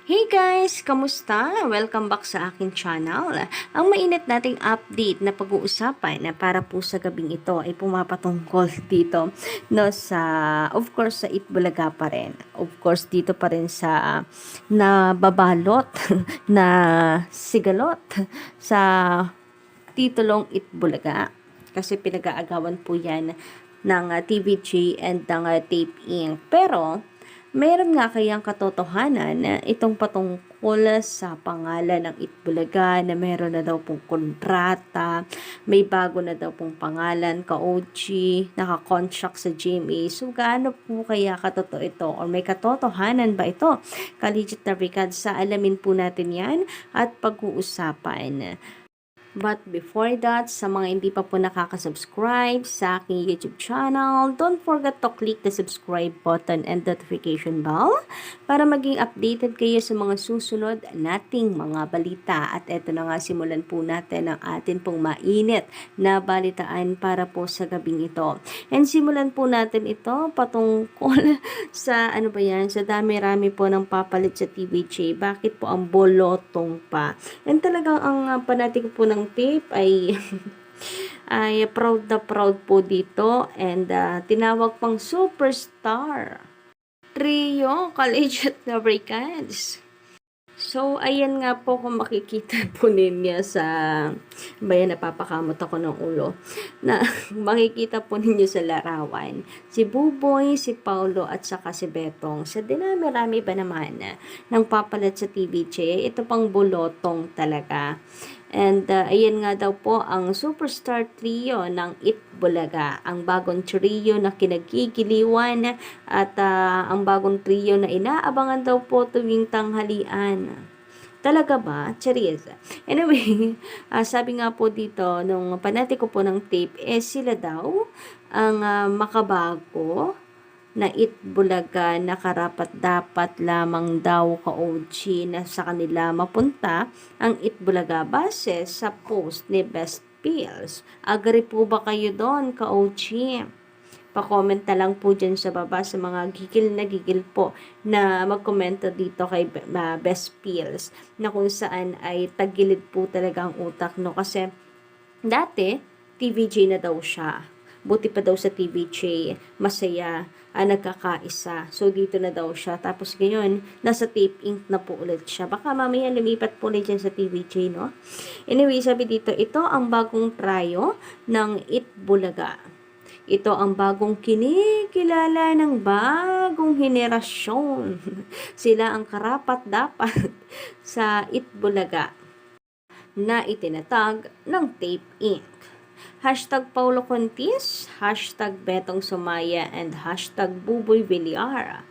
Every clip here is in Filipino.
Hey guys! Kamusta? Welcome back sa aking channel. Ang mainit nating update na pag-uusapan na para po sa gabing ito ay pumapatungkol dito no, of course sa Itbulaga pa rin. Of course dito pa rin sa nababalot na sigalot sa titulong Itbulaga. Kasi pinag-aagawan po yan ng TVJ and ng Tape Inc. Pero meron nga kayang katotohanan na itong patungkol sa pangalan ng Itbulaga na meron na daw pong kontrata, may bago na daw pong pangalan, ka-OG, naka-contract sa GMA. So, gaano po kaya katotoo ito? Or may katotohanan ba ito? Kaligit na Ricard, sa alamin po natin yan at pag-uusapan. But before that, sa mga hindi pa po nakaka-subscribe sa aking YouTube channel, don't forget to click the subscribe button and notification bell para maging updated kayo sa mga susunod nating mga balita. At eto na nga, simulan po natin ang atin pong mainit na balitaan para po sa gabing ito. And simulan po natin ito patungkol sa sa dami-rami po ng papalit sa TVJ. Bakit po ang bolotong pa? And talagang ang panatig po ng tape ay ay proud na proud po dito and tinawag pang superstar trio collegiate lubricants. So, ayan nga po kung makikita po ninyo sa, napapakamot ako ng ulo, na makikita po ninyo sa larawan, si Buboy, si Paulo, at saka si Betong. Sa dinami-rami ba naman ng papalat sa TVJ, ito pang bulotong talaga. And ayan nga daw po ang superstar trio ng Itbulaga, ang bagong trio na kinagigiliwan at ang bagong trio na inaabangan daw po tuwing tanghalian. Talaga ba? Charis. Anyway, sabi nga po dito, nung panati ko po ng tape, sila daw ang makabago na Itbulaga na karapat-dapat lamang daw ka-OG na sa kanila mapunta ang Itbulaga base sa post ni Best Pills. Agree po ba kayo doon, ka-OG? Pa-comment na lang po dyan sa baba sa mga gigil po na magkomento dito kay Best Pills na kung saan ay tagilid po talaga ang utak, no? Kasi dati, TVJ na daw siya. Buti pa daw sa TVJ, masaya, nagkakaisa. So, dito na daw siya. Tapos ngayon, nasa Tape Inc. na po ulit siya. Baka mamaya lumipat po ulit dyan sa TVJ, no? Anyway, sabi dito, ito ang bagong trio ng Itbulaga. Ito ang bagong kinikilala ng bagong henerasyon. Sila ang karapat-dapat sa Itbulaga na itinatag ng Tape Inc. Hashtag Paulo Contis, hashtag Betong Sumaya, and hashtag Buboy Villar.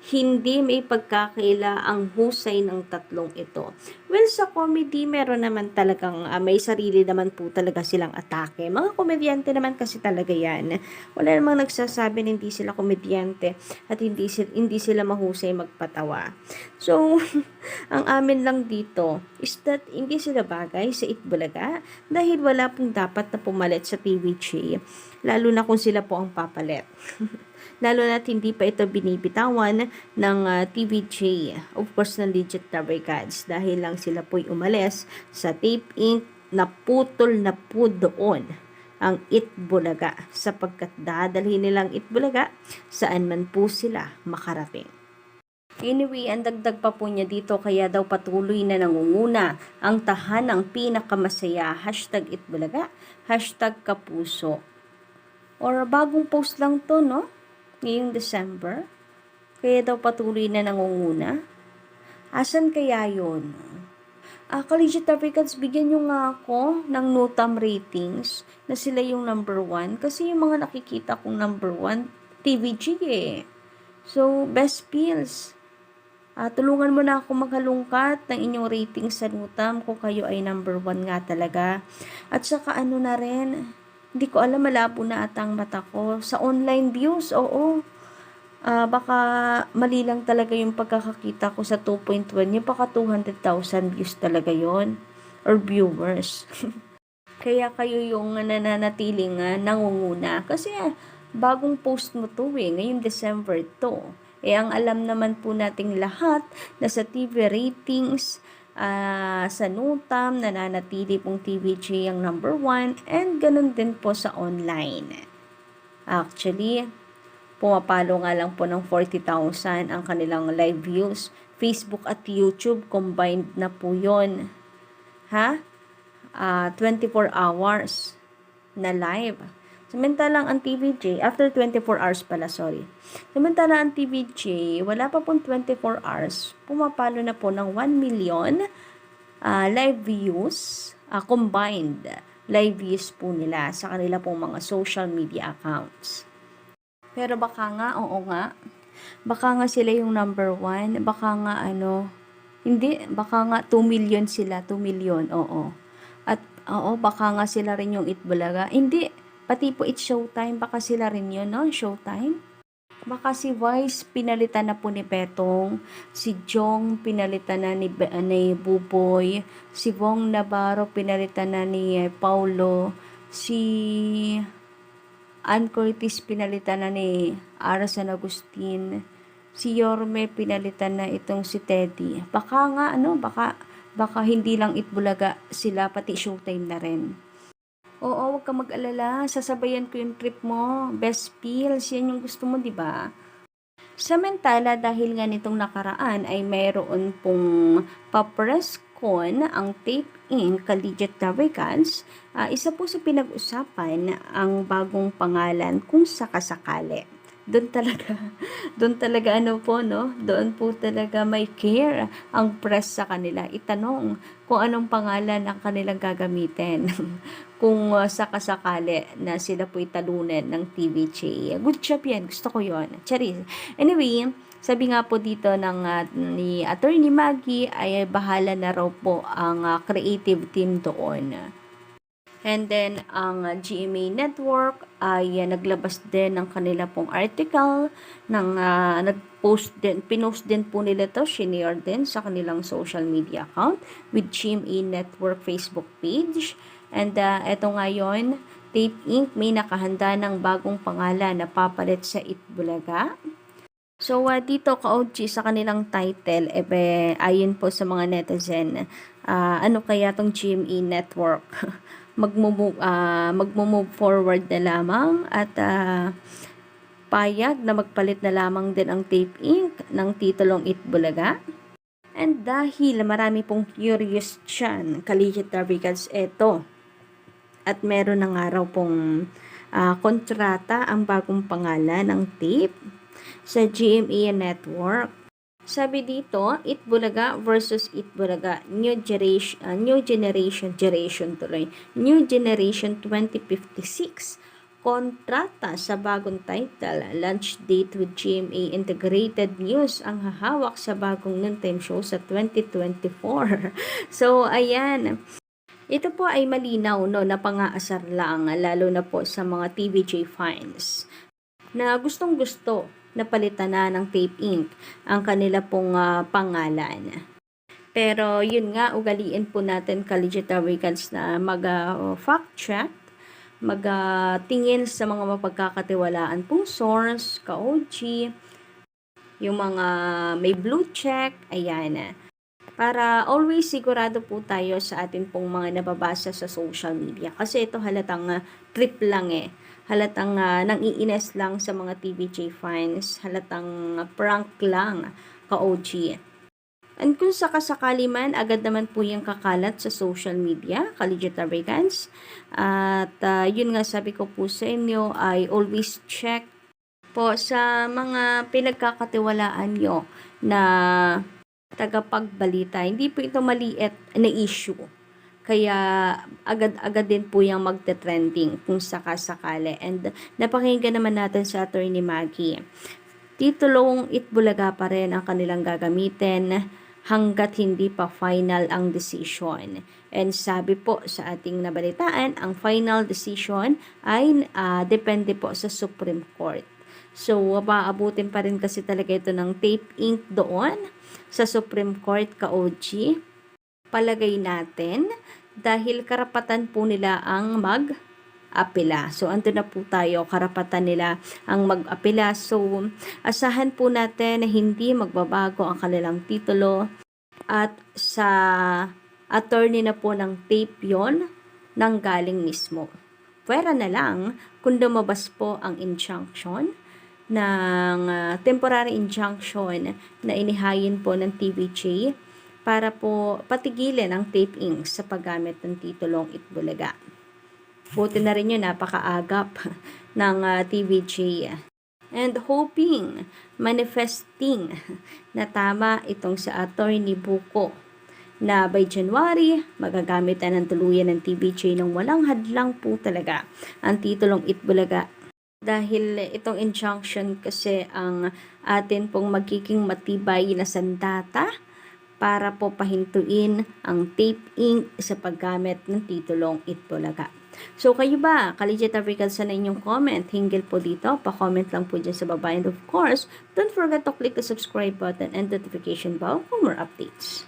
Hindi may pagkakaila ang husay ng tatlong ito. Well, sa comedy, meron naman talagang, may sarili naman po talaga silang atake. Mga komedyante naman kasi talaga yan. Wala namang nagsasabi na hindi sila komedyante at hindi sila mahusay magpatawa. So, ang amin lang dito is that hindi sila bagay sa Itbulaga dahil wala pong dapat na pumalit sa TVJ, lalo na kung sila po ang papalit. Lalo na hindi pa ito binibitawan ng TVJ, of course ng Legit Tabarcads, dahil lang sila po'y umalis sa Tape Inc. Naputol na po doon ang Itbulaga sapagkat dadalhin nilang Itbulaga saan man po sila makarating. Anyway, ang dagdag pa po niya dito, kaya daw patuloy na nangunguna ang tahanang pinakamasaya, hashtag Itbulaga, hashtag Kapuso. Or bagong post lang to, no? Ngayong December. Kaya daw patuloy na nangunguna. Asan kaya yun? Collegiate Africans, bigyan nyo nga ako ng Notam ratings na sila yung number 1. Kasi yung mga nakikita kong number 1, TVG eh. So, Best Pills. Tulungan mo na ako maghalungkat ng inyong ratings sa Notam kung kayo ay number 1 nga talaga. At saka ano na rin, hindi ko alam, malabo na atang mata ko. Sa online views, oo. Baka mali lang talaga yung pagkakakita ko sa 2.1. Yung baka 200,000 views talaga yon or viewers. Kaya kayo yung nananatiling nangunguna. Kasi bagong post mo to ngayong December to. Ang alam naman po nating lahat na sa TV ratings, sa NUTAM, nananatili pong TVJ ang number 1 and ganun din po sa online. Actually, pumapalo nga lang po ng 40,000 ang kanilang live views. Facebook at YouTube combined na po yun. 24 hours na live. Samantalang ang TVJ, after 24 hours pala, sorry. Samantalang ang TVJ, wala pa pong 24 hours, pumapalo na po ng 1 million live views, combined live views po nila sa kanila pong mga social media accounts. Pero baka nga, oo nga, baka nga sila yung number 1, baka nga hindi, baka nga 2 million sila, 2 million, oo. At oo, baka nga sila rin yung Itbulaga. Hindi, pati po It's Showtime, baka sila rin yun, no? Showtime. Baka si Vice pinalitan na po ni Petong, si Jong pinalitan na ni Buboy, si Bong Navarro pinalitan na ni Paulo, si Ann Curtis pinalitan na ni Ara San Agustin, si Yorme pinalitan na itong si Teddy. Baka nga baka hindi lang Itbulaga sila, pati Showtime na rin. Oo, wag ka mag-alala, sasabayan ko yung trip mo. Best pills, yan yung gusto mo, di ba? Samantala, dahil nga nitong nakaraan ay mayroon pong papress con ang Tape Inc. Collegiate Navigants, isa po sa pinag-usapan ang bagong pangalan kung sakasakali. Doon talaga doon po talaga may care ang press sa kanila. Itanong kung anong pangalan ang kanilang gagamitin. Kung sakasakali na sila po italunan ng TVJ. Good job yan, gusto ko yon. Charis. Anyway, sabi nga po dito ni Attorney Maggie ay bahala na raw po ang creative team doon. And then, ang GMA Network ay naglabas din ng kanila pong article, pinost din po nila to, shinare din sa kanilang social media account with GMA Network Facebook page. And eto ngayon, Tape Inc. may nakahanda ng bagong pangalan na papalit sa Itbulaga. So, dito ka-OG sa kanilang title, ayon po sa mga netizen, ano kaya tong GMA Network? Magmo-move forward na lamang at payag na magpalit na lamang din ang Tape Inc. ng titulong Itbulaga. And dahil marami pong curious dyan, Collegiate Navigants, eto. At meron na nga raw pong kontrata ang bagong pangalan ng Tape sa GMA Network. Sabi dito, Itbulaga versus Itbulaga, New Generation 2056. Kontrata sa bagong title, launch date with GMA Integrated News ang hahawak sa bagong noontime show sa 2024. So, ayan. Ito po ay malinaw na pang-aasar lang, lalo na po sa mga TVJ fans na gustong-gusto na palitan na ng Tape Inc. ang kanila pong pangalan. Pero yun nga, ugaliin po natin Collegiate Navigants na mag-fact check, mag-tingin sa mga mapagkakatiwalaan pong source, ka-OG, yung mga may blue check, ayan. Para always sigurado po tayo sa atin pong mga nababasa sa social media. Kasi ito halatang trip lang halatang nang-iines lang sa mga TVJ fans, halatang prank lang, ka-OG. And kung sakasakali man, agad naman po yung kakalat sa social media, Collegiate Navigants. At yun nga sabi ko po sa inyo, ay always check po sa mga pinagkakatiwalaan nyo na tagapagbalita. Hindi po ito maliit na issue. Kaya agad-agad din po yung magte-trending kung sakasakali. And napakinggan naman natin sa Attorney Maggie. Titulong Itbulaga pa rin ang kanilang gagamitin hanggat hindi pa final ang decision. And sabi po sa ating nabalitaan, ang final decision ay depende po sa Supreme Court. So, paabutin pa rin kasi talaga ito ng Tape Inc. doon sa Supreme Court, ka-OG. Palagay natin, dahil karapatan po nila ang apela. So, ando na po tayo, karapatan nila ang mag-apela. So, asahan po natin na hindi magbabago ang kanilang titulo at sa attorney na po ng tape yon nang galing mismo. Pwera na lang kung lumabas po ang injunction ng temporary injunction na inihayin po ng TVJ para po patigilin ang tape inc sa paggamit ng titulong Itbulaga. Buti na rin yun, napakaagap ng TVJ. And hoping, manifesting na tama itong sa attorney Buko na by January, magagamit na ng tuluyan ng TVJ ng walang hadlang po talaga ang titulong Itbulaga. Dahil itong injunction kasi ang atin pong magiging matibay na sandata para po pahintuin ang tape inc sa paggamit ng titulong Itbulaga. So kayo ba, ka-legit Africans, na inyong comment hinggil po dito? Pa-comment lang po dyan sa baba. And of course, don't forget to click the subscribe button and notification bell for more updates.